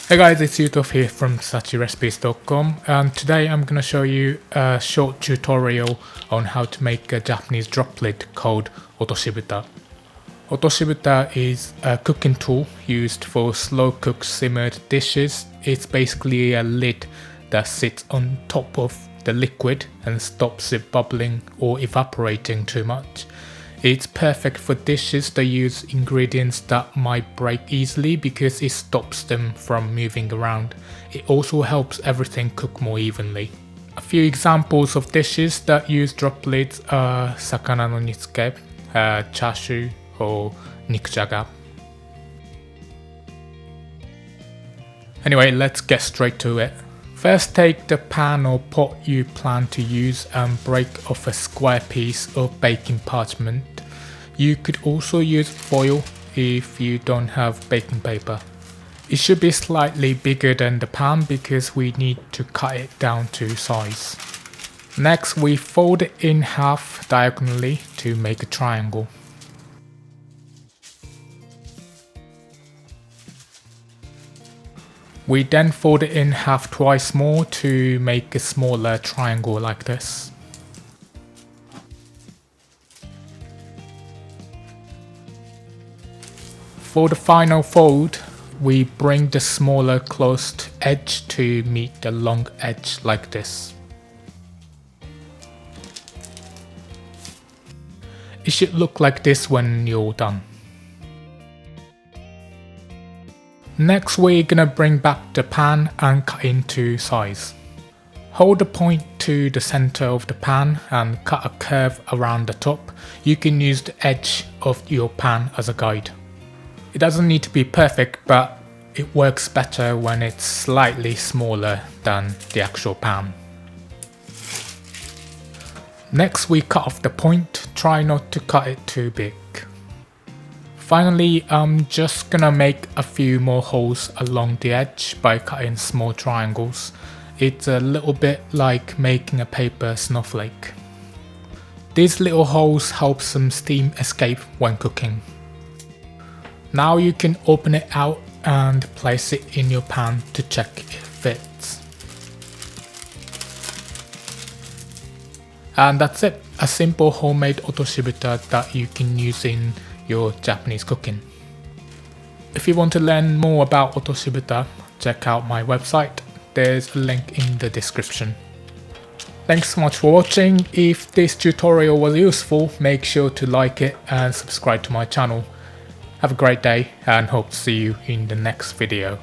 Hey guys, it's Yuto here from SudachiRecipes.com, and today I'm gonna show you a short tutorial on how to make a Japanese droplet called Otoshibuta. Otoshibuta is a cooking tool used for slow cooked simmered dishes. It's basically a lid that sits on top of the liquid and stops it bubbling or evaporating too much. It's perfect for dishes that use ingredients that might break easily because it stops them from moving around. It also helps everything cook more evenly. A few examples of dishes that use droplets are sakana no nitsuke, chashu, or nikujaga. Anyway, let's get straight to it. First, take the pan or pot you plan to use and break off a square piece of baking parchment. You could also use foil if you don't have baking paper. It should be slightly bigger than the pan because we need to cut it down to size. Next, we fold it in half diagonally to make a triangle. We then fold it in half twice more to make a smaller triangle like this. For the final fold, we bring the smaller closed edge to meet the long edge like this. It should look like this when you're done. Next, we're gonna bring back the pan and cut into size. Hold the point to the center of the pan and cut a curve around the top. You can use the edge of your pan as a guide. It doesn't need to be perfect, but it works better when it's slightly smaller than the actual pan. Next, we cut off the point. Try not to cut it too big. Finally, I'm just gonna make a few more holes along the edge by cutting small triangles. It's a little bit like making a paper snowflake. These little holes help some steam escape when cooking. Now you can open it out and place it in your pan to check it fits. And that's it, a simple homemade otoshibuta that you can use in your Japanese cooking. If you want to learn more about Otoshibuta, check out my website. There's a link in the description. Thanks so much for watching. If this tutorial was useful, make sure to like it and subscribe to my channel. Have a great day and hope to see you in the next video.